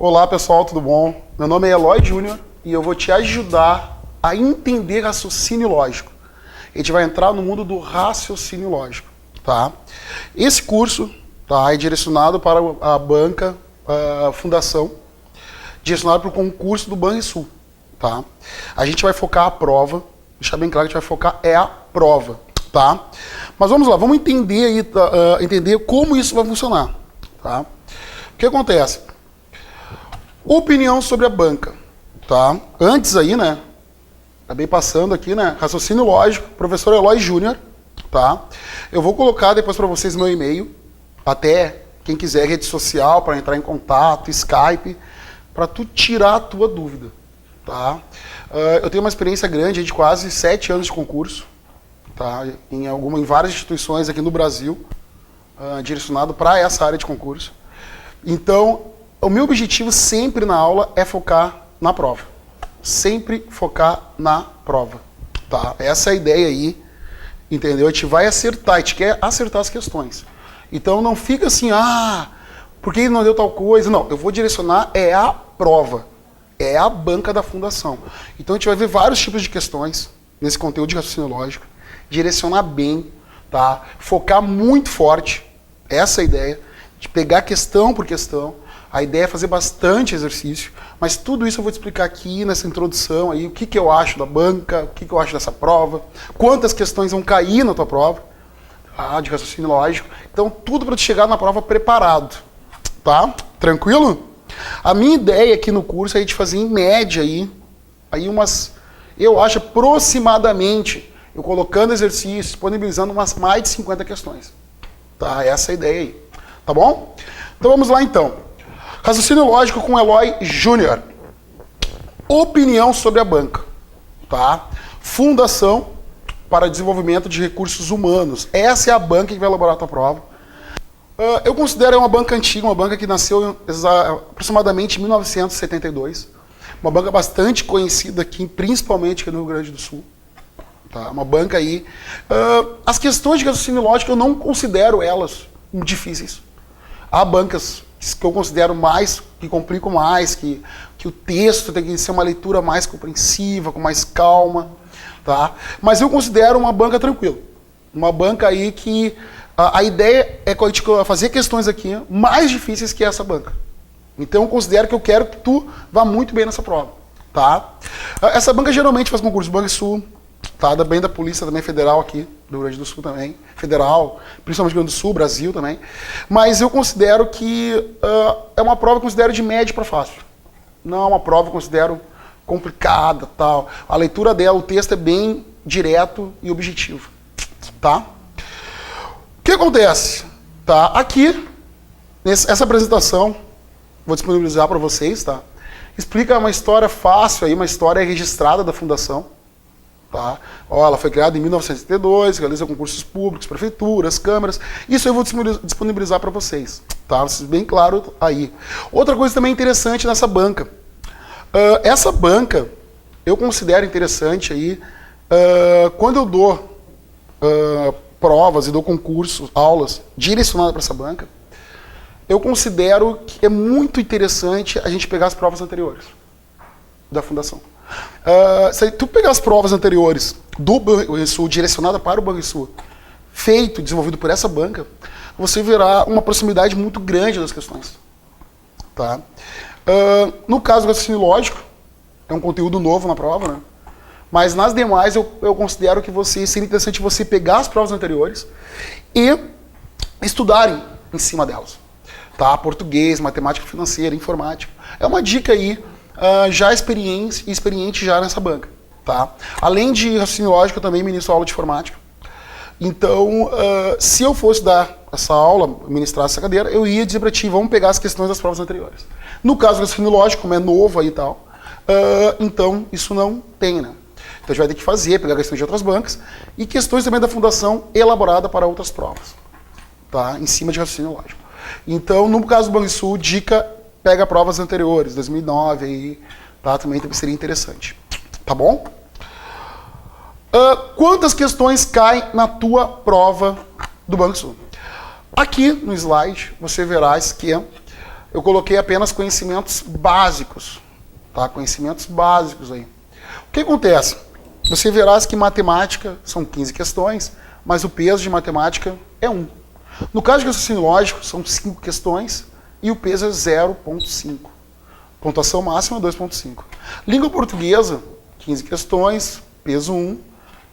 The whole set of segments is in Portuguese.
Olá pessoal, tudo bom? Meu nome é Eloy Júnior e eu vou te ajudar a entender raciocínio lógico. A gente vai entrar no mundo do raciocínio lógico, tá? Esse curso é direcionado para a banca, a fundação, direcionado para o concurso do Banrisul, tá? A gente vai focar a prova, deixar bem claro que a gente vai focar a prova, tá? Mas vamos lá, vamos entender aí, entender como isso vai funcionar, tá? O que acontece? Opinião sobre a banca, tá? Antes aí, né? Acabei passando aqui, né? Raciocínio lógico, professor Eloy Júnior, tá? Eu vou colocar depois para vocês meu e-mail, até quem quiser rede social para entrar em contato, Skype, para tu tirar a tua dúvida, tá? Eu tenho uma experiência grande de quase 7 anos de concurso, tá? Em várias instituições aqui no Brasil, direcionado para essa área de concurso. Então, o meu objetivo sempre na aula é focar na prova. Sempre focar na prova, tá? Essa é a ideia aí, entendeu? A gente vai acertar, a gente quer acertar as questões. Então não fica assim, por que não deu tal coisa? Não, eu vou direcionar a prova, é a banca da fundação. Então a gente vai ver vários tipos de questões nesse conteúdo de raciocínio lógico, direcionar bem, tá? Focar muito forte, essa é a ideia, de pegar questão por questão. A ideia é fazer bastante exercício, mas tudo isso eu vou te explicar aqui nessa introdução aí, o que eu acho da banca, o que eu acho dessa prova, quantas questões vão cair na tua prova, de raciocínio lógico. Então, tudo para te chegar na prova preparado, tá? Tranquilo? A minha ideia aqui no curso é a gente fazer em média aí eu acho aproximadamente, eu colocando exercícios, disponibilizando umas mais de 50 questões. Tá? Essa é a ideia aí. Tá bom? Então vamos lá então. Raciocínio lógico com Eloy Júnior. Opinião sobre a banca, tá? Fundação para Desenvolvimento de Recursos Humanos. Essa é a banca que vai elaborar a tua prova. Eu considero uma banca antiga, uma banca que nasceu aproximadamente em 1972. Uma banca bastante conhecida aqui, principalmente aqui no Rio Grande do Sul. Tá? Uma banca aí. As questões de raciocínio lógico eu não considero elas difíceis. Há bancas que eu considero mais, que complicam mais, que o texto tem que ser uma leitura mais compreensiva, com mais calma, tá? Mas eu considero uma banca tranquila. Uma banca aí que a ideia é fazer questões aqui mais difíceis que essa banca. Então eu considero que eu quero que tu vá muito bem nessa prova, tá? Essa banca geralmente faz concurso do Banrisul, tá? Bem da Polícia também Federal aqui, do Rio Grande do Sul também, Federal, principalmente do Rio Grande do Sul, Brasil também. Mas eu considero que é uma prova que eu considero de médio para fácil. Não é uma prova que eu considero complicada, tal. A leitura dela, o texto é bem direto e objetivo, tá? O que acontece? Tá? Aqui, essa apresentação, vou disponibilizar para vocês, tá? Explica uma história fácil aí, uma história registrada da fundação. Tá? Ela foi criada em 1972, realiza concursos públicos, prefeituras, câmaras. Isso eu vou disponibilizar para vocês. Tá? Bem claro aí. Outra coisa também interessante nessa banca. Essa banca, eu considero interessante aí, quando eu dou provas e dou concursos, aulas direcionadas para essa banca, eu considero que é muito interessante a gente pegar as provas anteriores da fundação. Se tu pegar as provas anteriores do Banrisul, direcionada para o Banrisul, desenvolvido por essa banca, você verá uma proximidade muito grande das questões. Tá? No caso do raciocínio lógico, é um conteúdo novo na prova, né? Mas nas demais eu considero que seria interessante você pegar as provas anteriores e estudarem em cima delas. Tá? Português, matemática financeira, informática. É uma dica aí. Já experiente já nessa banca, tá? Além de raciocínio lógico, eu também ministro aula de informática. Então, se eu fosse dar essa aula, ministrar essa cadeira, eu ia dizer para ti, vamos pegar as questões das provas anteriores. No caso do raciocínio lógico, como é novo aí e tal, então isso não tem, né? Então a gente vai ter que pegar questões de outras bancas e questões também da fundação elaborada para outras provas, tá? Em cima de raciocínio lógico. Então, no caso do Banrisul, dica, pega provas anteriores, 2009 aí, tá? Também seria interessante. Tá bom? Quantas questões caem na tua prova do Banrisul? Aqui no slide você verá que eu coloquei apenas conhecimentos básicos, tá? Conhecimentos básicos aí. O que acontece? Você verá que matemática são 15 questões, mas o peso de matemática é 1. No caso de raciocínio lógico, são 5 questões e o peso é 0,5. Pontuação máxima 2,5. Língua portuguesa, 15 questões, peso 1,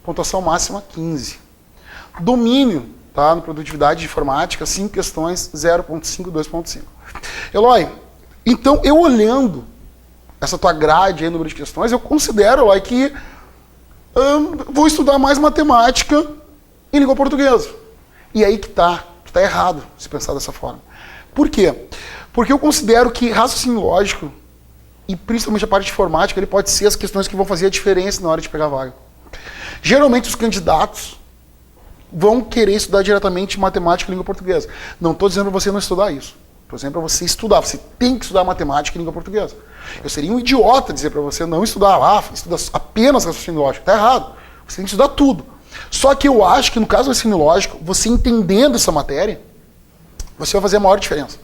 pontuação máxima 15. Domínio, tá? No produtividade de informática, 5 questões, 0,5, 2,5. Eloy, então eu olhando essa tua grade aí, número de questões, eu considero, Eloy, que vou estudar mais matemática em língua portuguesa. E aí que tá errado se pensar dessa forma. Por quê? Porque eu considero que raciocínio lógico, e principalmente a parte de informática, ele pode ser as questões que vão fazer a diferença na hora de pegar a vaga. Geralmente os candidatos vão querer estudar diretamente matemática e língua portuguesa. Não estou dizendo para você não estudar isso. Estou dizendo para você estudar. Você tem que estudar matemática e língua portuguesa. Eu seria um idiota dizer para você não estudar. Estuda apenas raciocínio lógico. Está errado. Você tem que estudar tudo. Só que eu acho que no caso do raciocínio lógico, você entendendo essa matéria, você vai fazer a maior diferença.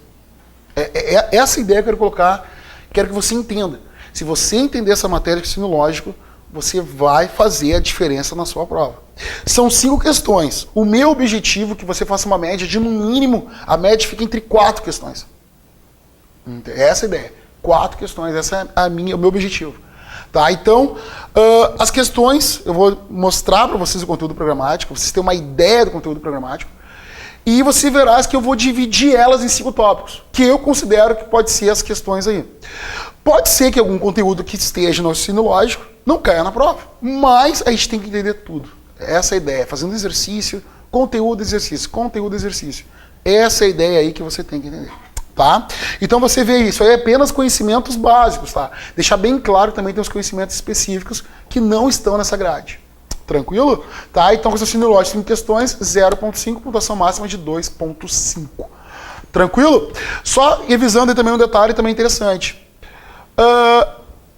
Essa ideia que eu quero colocar, quero que você entenda. Se você entender essa matéria de raciocínio lógico, você vai fazer a diferença na sua prova. São 5 questões. O meu objetivo é que você faça uma média de, no mínimo, a média fica entre 4 questões. Essa é a ideia. 4 questões, essa é o meu objetivo. Tá? Então, as questões, eu vou mostrar para vocês o conteúdo programático, vocês têm uma ideia do conteúdo programático, e você verá que eu vou dividir elas em 5 tópicos, que eu considero que pode ser as questões aí. Pode ser que algum conteúdo que esteja no raciocínio lógico não caia na prova, mas a gente tem que entender tudo. Essa é a ideia, fazendo exercício, conteúdo, exercício, conteúdo, exercício. Essa é a ideia aí que você tem que entender. Tá? Então você vê isso aí é apenas conhecimentos básicos, tá? Deixar bem claro que também tem os conhecimentos específicos que não estão nessa grade. Tranquilo? Tá? Então, raciocínio lógico em questões, 0,5, pontuação máxima de 2,5. Tranquilo? Só revisando aí também um detalhe também interessante.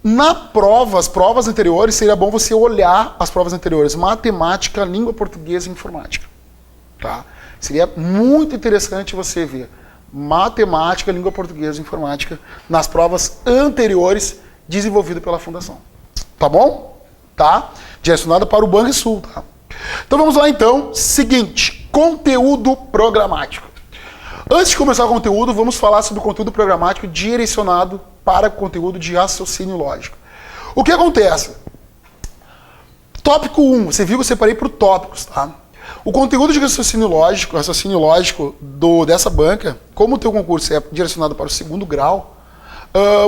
Na prova, as provas anteriores, seria bom você olhar as provas anteriores. Matemática, língua portuguesa e informática. Tá? Seria muito interessante você ver matemática, língua portuguesa e informática nas provas anteriores desenvolvidas pela Fundação. Tá bom? Tá? Direcionada para o Banrisul, tá? Então vamos lá então. Seguinte, conteúdo programático. Antes de começar o conteúdo, vamos falar sobre o conteúdo programático direcionado para conteúdo de raciocínio lógico. O que acontece? Tópico 1, você viu que eu separei por tópicos, tá? O conteúdo de raciocínio lógico dessa banca, como o teu concurso é direcionado para o 2º grau,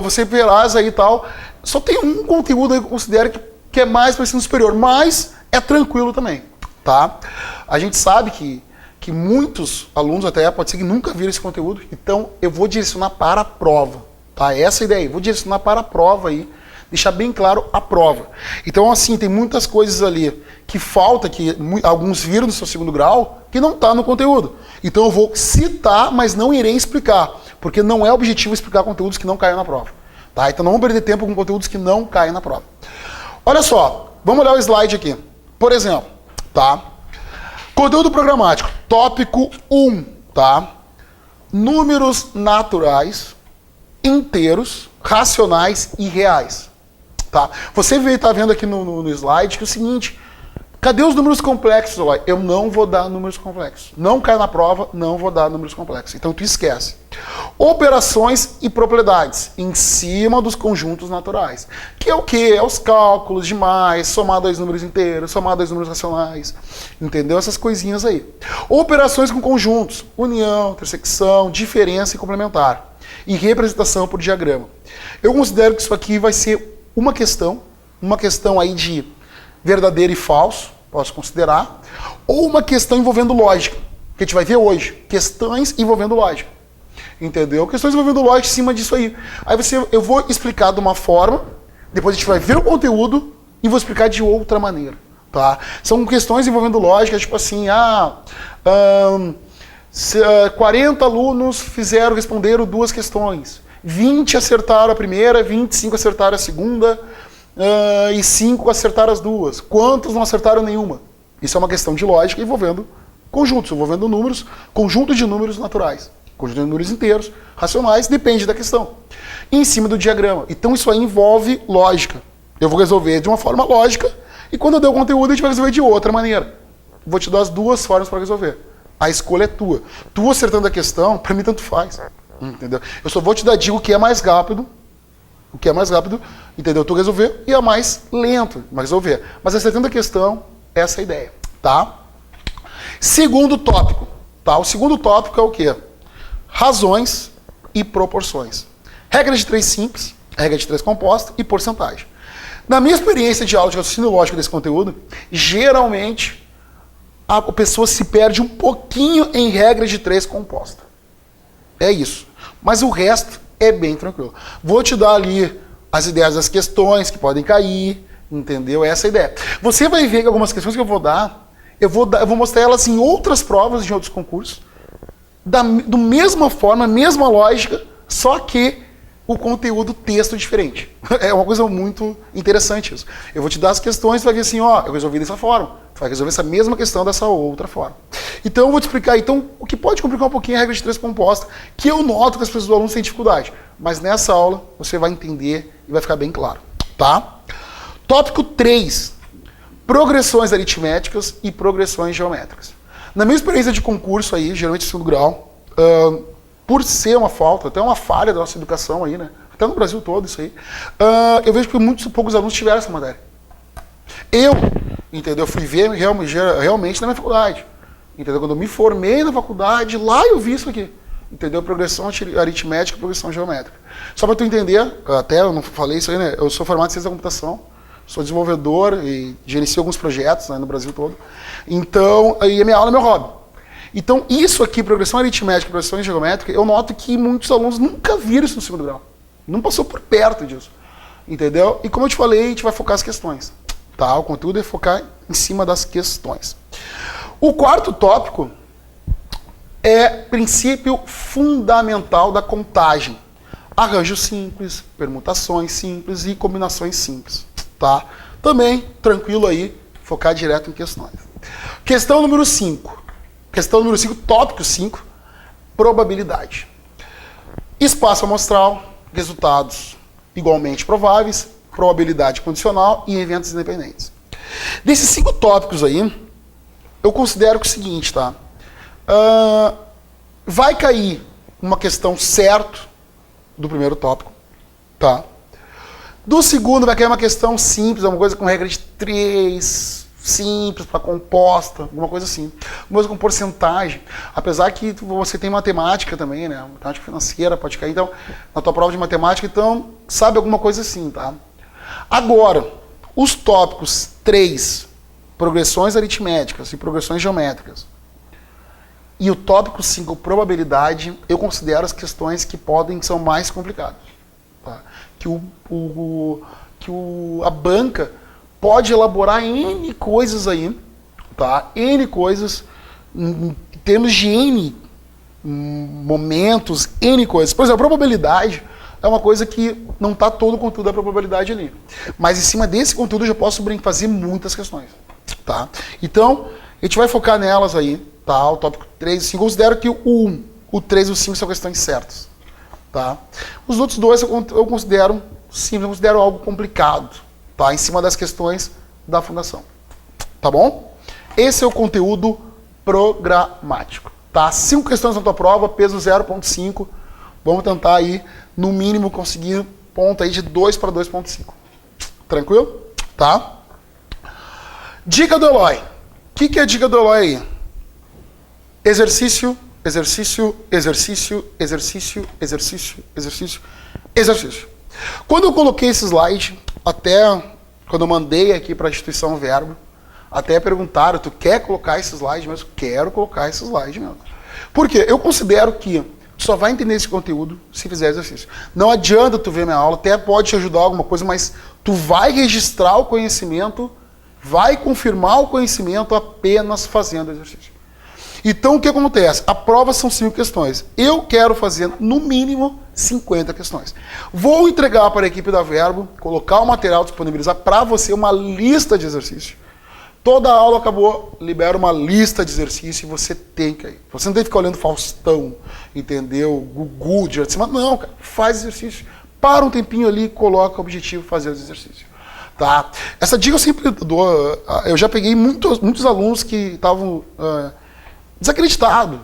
você verás aí e tal, só tem um conteúdo aí que eu considero que é mais para o ensino superior, mas é tranquilo também, tá? A gente sabe que muitos alunos até pode ser que nunca viram esse conteúdo, então eu vou direcionar para a prova, tá? Essa é a ideia, eu vou direcionar para a prova aí, deixar bem claro a prova. Então, assim, tem muitas coisas ali que falta, que alguns viram no seu 2º grau, que não está no conteúdo. Então eu vou citar, mas não irei explicar, porque não é objetivo explicar conteúdos que não caem na prova. Tá? Então não vamos perder tempo com conteúdos que não caem na prova. Olha só, vamos olhar o slide aqui. Por exemplo, tá? Conteúdo programático, tópico 1, tá? Números naturais, inteiros, racionais e reais. Tá? Você está vendo aqui no slide que é o seguinte, cadê os números complexos, Eloy? Eu não vou dar números complexos. Não cai na prova, não vou dar números complexos. Então tu esquece. Operações e propriedades em cima dos conjuntos naturais. Que é o quê? É os cálculos de mais, somar 2 números inteiros, somar 2 números racionais. Entendeu? Essas coisinhas aí. Operações com conjuntos. União, intersecção, diferença e complementar. E representação por diagrama. Eu considero que isso aqui vai ser uma questão aí de verdadeiro e falso, posso considerar, ou uma questão envolvendo lógica, que a gente vai ver hoje, questões envolvendo lógica, entendeu? Questões envolvendo lógica em cima disso aí. Aí eu vou explicar de uma forma, depois a gente vai ver o conteúdo e vou explicar de outra maneira, tá? São questões envolvendo lógica, tipo assim, 40 alunos responderam 2 questões, 20 acertaram a primeira, 25 acertaram a segunda, e 5 acertaram as 2. Quantos não acertaram nenhuma? Isso é uma questão de lógica envolvendo conjuntos, envolvendo números, conjuntos de números naturais. conjunto de números inteiros, racionais, depende da questão. Em cima do diagrama. Então isso aí envolve lógica. Eu vou resolver de uma forma lógica e quando eu der o conteúdo a gente vai resolver de outra maneira. Vou te dar as duas formas para resolver. A escolha é tua. Tu acertando a questão, para mim tanto faz. Entendeu? Eu só vou te dar digo o que é mais rápido, entendeu? Tu resolver e é mais lento, mas resolver. Mas acertando a questão, essa é a ideia, tá? Segundo tópico, tá? O segundo tópico é o quê? Razões e proporções. Regra de 3 simples, regra de 3 composta e porcentagem. Na minha experiência de aula de raciocínio lógico desse conteúdo, geralmente a pessoa se perde um pouquinho em regra de 3 composta. É isso. Mas o resto é bem tranquilo. Vou te dar ali as ideias das questões que podem cair, entendeu? Essa é a ideia. Você vai ver que algumas questões que eu vou dar, eu vou mostrar elas em outras provas de outros concursos, da mesma forma, mesma lógica, só que o conteúdo texto diferente. É uma coisa muito interessante isso. Eu vou te dar as questões, tu vai ver assim, ó, eu resolvi dessa forma. Tu vai resolver essa mesma questão dessa outra forma. Então eu vou te explicar, então, o que pode complicar um pouquinho é a regra de 3 composta, que eu noto que as pessoas do aluno têm dificuldade. Mas nessa aula você vai entender e vai ficar bem claro, tá? Tópico 3. Progressões aritméticas e progressões geométricas. Na minha experiência de concurso aí, geralmente segundo grau, por ser uma falta, até uma falha da nossa educação aí, né? Até no Brasil todo isso aí, eu vejo que muitos poucos alunos tiveram essa matéria. Eu, entendeu? Fui ver realmente na minha faculdade. Entendeu? Quando eu me formei na faculdade, lá eu vi isso aqui. Entendeu? Progressão aritmética e progressão geométrica. Só para tu entender, até eu não falei isso aí, né? Eu sou formado em ciência da computação, sou desenvolvedor e gerencio alguns projetos, né, no Brasil todo. Então, aí a minha aula é meu hobby. Então, isso aqui, progressão aritmética e progressão geométrica, eu noto que muitos alunos nunca viram isso no segundo grau. Não passou por perto disso. Entendeu? E como eu te falei, a gente vai focar as questões. Tá? O conteúdo é focar em cima das questões. O quarto tópico é princípio fundamental da contagem. Arranjo simples, permutações simples e combinações simples. Tá? Também, tranquilo aí, focar direto em questões. Questão número 5. Questão número 5, tópico 5, probabilidade. Espaço amostral, resultados igualmente prováveis, probabilidade condicional e eventos independentes. Desses 5 tópicos aí, eu considero que é o seguinte, tá? Vai cair uma questão certo do primeiro tópico, tá? Do segundo vai cair uma questão simples, uma coisa com regra de 3, simples, para composta, alguma coisa assim. Uma coisa com porcentagem. Apesar que você tem matemática também, né? Matemática financeira pode cair, então, na tua prova de matemática, então, sabe alguma coisa assim, tá? Agora, os tópicos 3, progressões aritméticas e progressões geométricas, e o tópico 5, probabilidade, eu considero as questões que são mais complicadas. Tá? A banca pode elaborar N coisas aí, tá? N coisas, em termos de N momentos, N coisas. Por exemplo, a probabilidade é uma coisa que não está todo o conteúdo da probabilidade ali. Mas em cima desse conteúdo eu já posso fazer muitas questões, tá? Então, a gente vai focar nelas aí, tá? O tópico 3 e 5, eu considero que o 3 e o 5 são questões certas, tá? Os outros dois eu considero simples, eu considero algo complicado, tá? Em cima das questões da fundação, tá bom? Esse é o conteúdo programático, tá? 5 questões na tua prova, peso 0,5. Vamos tentar aí, no mínimo, conseguir ponto aí de 2 para 2,5. Tranquilo? Tá? Dica do Eloy. O que é a dica do Eloy aí? Exercício, exercício, exercício, exercício, exercício, exercício, exercício. Quando eu coloquei esse slide, até quando eu mandei aqui para a instituição Verbo, até perguntaram, tu quer colocar esse slide mesmo? Quero colocar esse slide mesmo. Por quê? Eu considero que tu só vai entender esse conteúdo se fizer exercício. Não adianta tu ver minha aula, até pode te ajudar alguma coisa, mas tu vai registrar o conhecimento, vai confirmar o conhecimento apenas fazendo exercício. Então, o que acontece? A prova são 5 questões. Eu quero fazer, no mínimo, 50 questões. Vou entregar para a equipe da Verbo, colocar o material, disponibilizar para você uma lista de exercícios, Toda a aula acabou, libera uma lista de exercício e você tem que ir. Você não tem que ficar olhando Faustão, entendeu? Gugu, de cima. Não, cara, faz exercício. Para um tempinho ali, coloca o objetivo de fazer os exercícios. Tá? Essa dica eu sempre dou. Eu já peguei muitos alunos que estavam desacreditados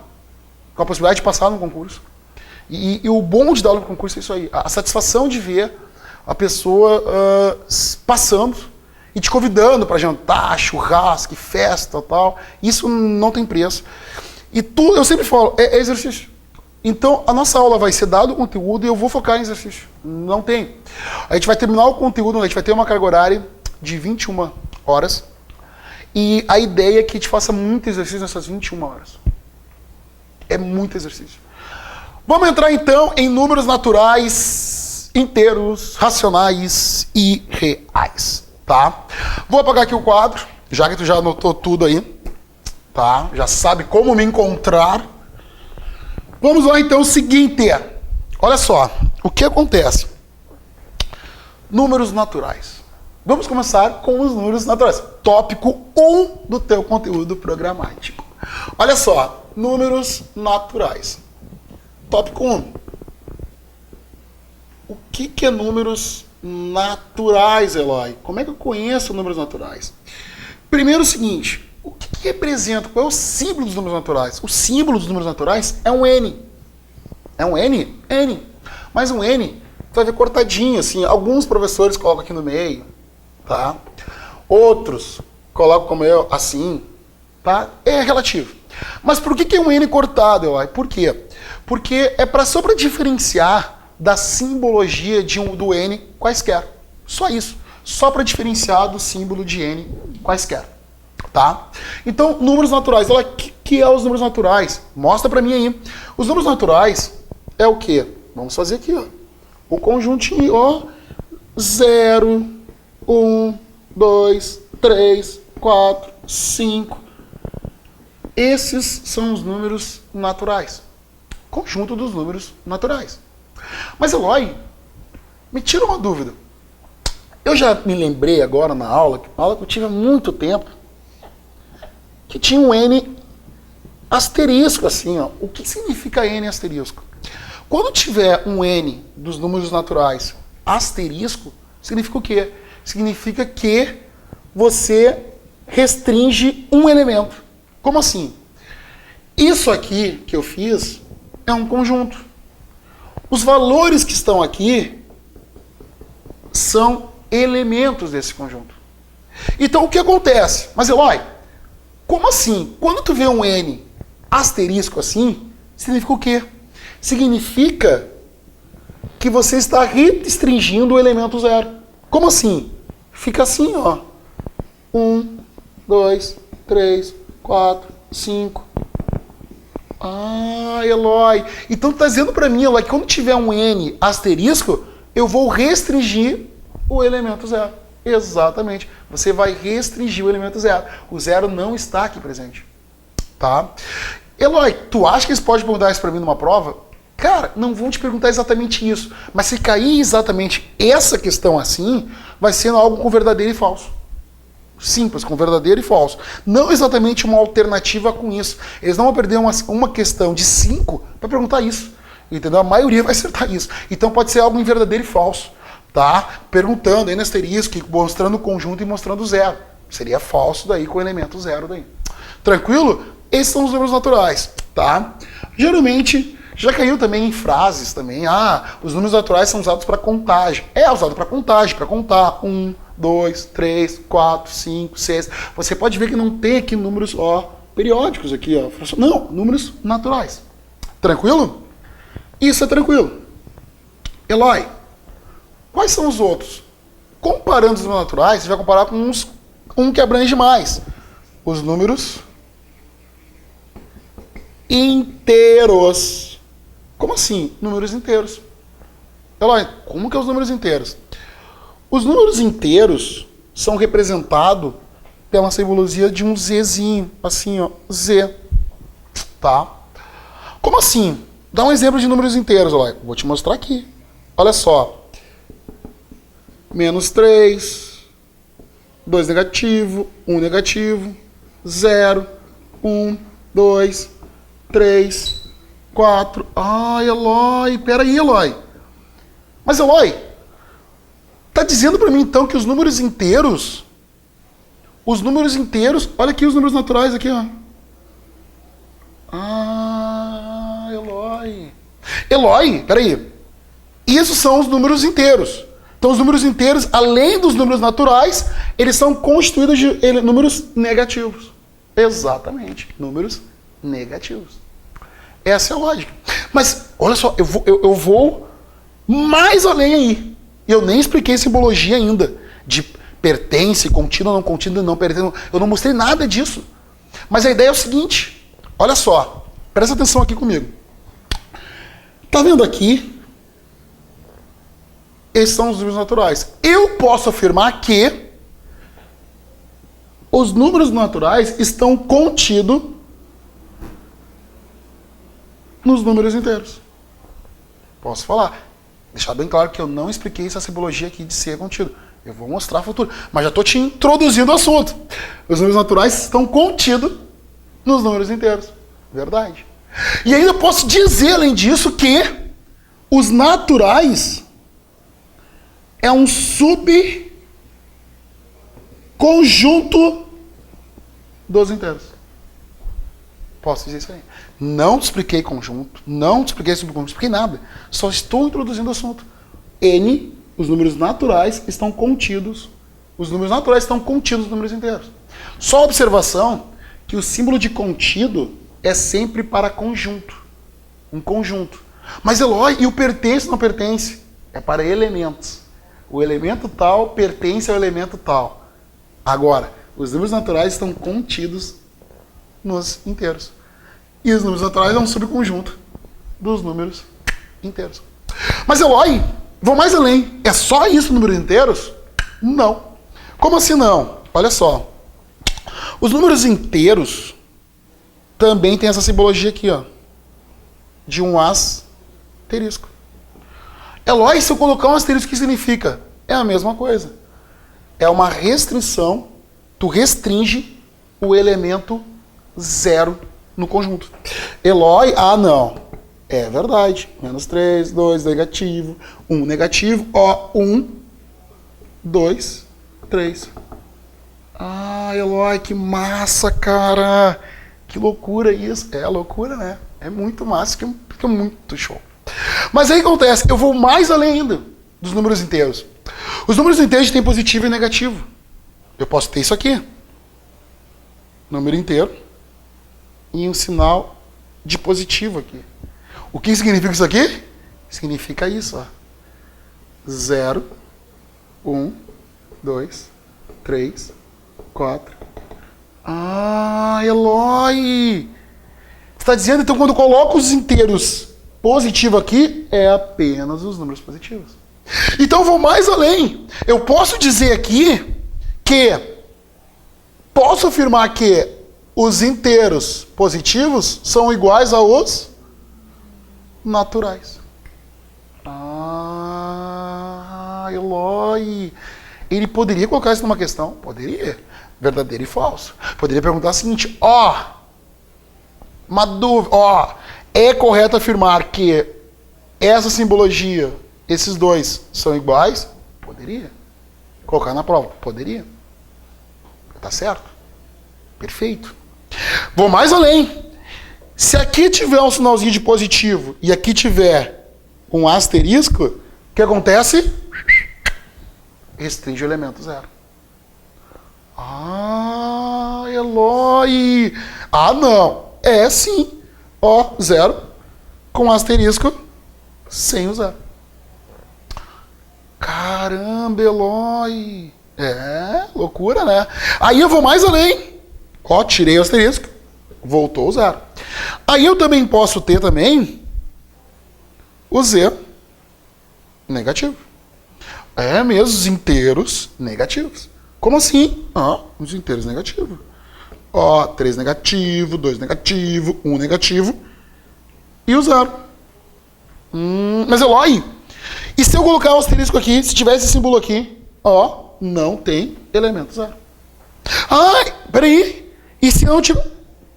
com a possibilidade de passar no concurso. E o bom de dar aula no concurso é isso aí. A satisfação de ver a pessoa passando e te convidando para jantar, churrasco, festa, tal. Isso não tem preço. E eu sempre falo, é exercício. Então, a nossa aula vai ser dado o conteúdo e eu vou focar em exercício. Não tem. A gente vai terminar o conteúdo, a gente vai ter uma carga horária de 21 horas. E a ideia é que a gente faça muito exercício nessas 21 horas. É muito exercício. Vamos entrar, então, em números naturais, inteiros, racionais e reais. Tá? Vou apagar aqui o quadro, já que tu já anotou tudo aí. Tá? Já sabe como me encontrar. Vamos lá, então, o seguinte. Olha só, o que acontece? Números naturais. Vamos começar com os números naturais. Tópico 1 do teu conteúdo programático. Olha só, números naturais. Tópico 1. O que é números naturais, Eloy? Como é que eu conheço números naturais? Primeiro o seguinte. O que representa? Qual é o símbolo dos números naturais? O símbolo dos números naturais é um N. É um N? N. Mas um N, tu vai ver cortadinho, assim. Alguns professores colocam aqui no meio, tá? Outros colocam como eu, assim, tá? É relativo. Mas por que é um N cortado, Eloy? Por quê? Porque é só para diferenciar da simbologia do N quaisquer. Só isso. Só para diferenciar do símbolo de N quaisquer. Tá? Então, números naturais. Olha, o que é os números naturais? Mostra pra mim aí. Os números naturais é o quê? Vamos fazer aqui, ó. O conjuntinho, ó. 0, 1, 2, 3, 4, 5. Esses são os números naturais. Conjunto dos números naturais. Mas, Eloy, me tira uma dúvida. Eu já me lembrei agora na aula que eu tive há muito tempo, que tinha um N asterisco, assim, ó. O que significa N asterisco? Quando tiver um N dos números naturais asterisco, significa o quê? Significa que você restringe um elemento. Como assim? Isso aqui que eu fiz é um conjunto. Os valores que estão aqui são elementos desse conjunto. Então, o que acontece? Mas, Eloy, como assim? Quando tu vê um N asterisco assim, significa o quê? Significa que você está restringindo o elemento 0. Como assim? Fica assim, ó. 1, 2, 3, 4, 5. Ah, Eloy. Então tu tá dizendo pra mim, Eloy, que quando tiver um N asterisco, eu vou restringir o elemento 0. Exatamente. Você vai restringir o elemento 0. O 0 não está aqui presente. Tá? Eloy, tu acha que eles podem perguntar isso pra mim numa prova? Cara, não vão te perguntar exatamente isso. Mas se cair exatamente essa questão assim, vai ser algo com verdadeiro e falso. Simples, com verdadeiro e falso. Não exatamente uma alternativa com isso. Eles não vão perder uma questão de 5 para perguntar isso. Entendeu? A maioria vai acertar isso. Então pode ser algo em verdadeiro e falso. Tá? Perguntando aí no asterisco, mostrando o conjunto e mostrando o 0. Seria falso daí com o elemento 0 daí. Tranquilo? Esses são os números naturais. Tá? Geralmente, já caiu também em frases também. Os números naturais são usados para contagem. É usado para contagem, para contar. 1, 2, 3, 4, 5, 6. Você pode ver que não tem aqui números periódicos aqui. Não, números naturais. Tranquilo? Isso é tranquilo. Eloy, quais são os outros? Comparando os números naturais, você vai comparar com um que abrange mais. Os números inteiros. Como assim? Números inteiros. Eloy, como que é os números inteiros? Os números inteiros são representados pela simbologia de um Zzinho, assim, ó, Z. Tá? Como assim? Dá um exemplo de números inteiros, Eloy. Vou te mostrar aqui. Olha só. -3, 2 negativo, 1 negativo, 0, 1, 2, 3, 4. Ai, Eloy, peraí, Eloy. Mas, Eloy, tá dizendo para mim, então, que os números inteiros, olha aqui os números naturais aqui, ó. Ah, Eloy. Eloy, peraí. Isso são os números inteiros. Então, os números inteiros, além dos números naturais, eles são constituídos de números negativos. Exatamente, números negativos. Essa é a lógica. Mas, olha só, eu vou mais além aí. Eu nem expliquei simbologia ainda, de pertence, contínuo, não pertence. Eu não mostrei nada disso. Mas a ideia é o seguinte, olha só, presta atenção aqui comigo. Tá vendo aqui? Esses são os números naturais. Eu posso afirmar que os números naturais estão contidos nos números inteiros. Posso falar. Deixar bem claro que eu não expliquei essa simbologia aqui de ser contido. Eu vou mostrar no futuro. Mas já estou te introduzindo o assunto. Os números naturais estão contidos nos números inteiros. Verdade. E ainda posso dizer, além disso, que os naturais é um subconjunto dos inteiros. Posso dizer isso aí. Não te expliquei conjunto, não te expliquei subconjunto, não expliquei nada. Só estou introduzindo o assunto. Os números naturais estão contidos. Os números naturais estão contidos nos números inteiros. Só observação que o símbolo de contido é sempre para conjunto. Um conjunto. Mas, Eloy, e o pertence ou não pertence? É para elementos. O elemento tal pertence ao elemento tal. Agora, os números naturais estão contidos nos inteiros. E os números naturais é um subconjunto dos números inteiros. Mas, Eloy, vou mais além. É só isso, números inteiros? Não. Como assim não? Olha só. Os números inteiros também tem essa simbologia aqui, ó, de um asterisco. Eloy, se eu colocar um asterisco, o que significa? É a mesma coisa. É uma restrição. Tu restringe o elemento 0 no conjunto. Eloy, não. É verdade. Menos 3, 2 negativo, 1 negativo. Ó, 1, 2, 3. Ah, Eloy, que massa, cara. Que loucura isso. É loucura, né? É muito massa, que é muito show. Mas aí acontece, eu vou mais além ainda dos números inteiros. Os números inteiros têm positivo e negativo. Eu posso ter isso aqui. Número inteiro. E um sinal de positivo aqui. O que significa isso aqui? Significa isso, ó. 0, 1, 2, 3, 4. Ah, Eloy! Você está dizendo, então, quando eu coloco os inteiros positivo aqui, é apenas os números positivos. Então, eu vou mais além. Eu posso dizer aqui que posso afirmar que os inteiros positivos são iguais aos naturais. Ah, Eloy. Ele poderia colocar isso numa questão? Poderia. Verdadeiro e falso. Poderia perguntar o seguinte, uma dúvida, é correto afirmar que essa simbologia, esses dois, são iguais? Poderia. Colocar na prova? Poderia. Tá certo? Perfeito. Vou mais além. Se aqui tiver um sinalzinho de positivo e aqui tiver um asterisco, o que acontece? Restringe o elemento 0. Ah, Eloy! Não. É sim. 0 com asterisco sem o 0. Caramba, Eloy! É, loucura, né? Aí eu vou mais além. Tirei o asterisco. Voltou o 0. Aí eu também posso ter também o Z negativo. É mesmo, os inteiros negativos. Como assim? Os inteiros negativos. 3 negativo, 2 negativo, 1 negativo e o 0. Mas Eloy, e se eu colocar o asterisco aqui, se tiver esse símbolo aqui, não tem elemento zero. Ai, peraí. E se não tirar?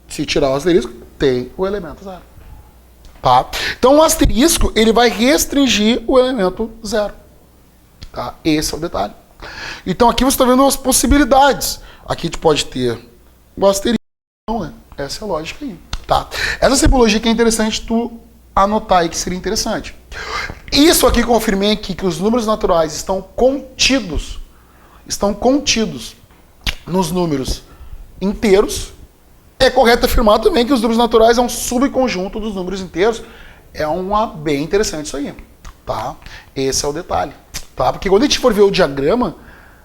Se tirar o asterisco, tem o elemento zero. Tá? Então o asterisco ele vai restringir o elemento zero. Tá? Esse é o detalhe. Então aqui você está vendo as possibilidades. Aqui a gente pode ter o asterisco. Não, né? Essa é a lógica aí. Tá? Essa simbologia que é interessante tu anotar aí, que seria interessante. Isso aqui confirmei aqui que os números naturais estão contidos nos números inteiros. É correto afirmar também que os números naturais é um subconjunto dos números inteiros. É bem interessante isso aí, tá? Esse é o detalhe, tá? Porque quando a gente for ver o diagrama,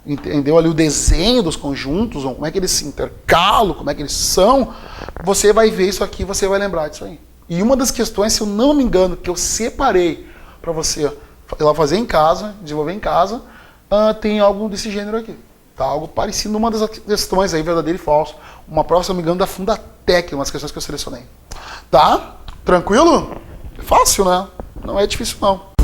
entendeu ali o desenho dos conjuntos, como é que eles se intercalam, como é que eles são, você vai ver isso aqui, você vai lembrar disso aí. E uma das questões, se eu não me engano, que eu separei para você ir lá fazer em casa, desenvolver em casa, tem algo desse gênero aqui. Tá? Algo parecido, uma das questões aí, verdadeiro e falso. Uma prova, se não me engano, da Fundatec, umas questões que eu selecionei. Tá? Tranquilo? Fácil, né? Não é difícil, não.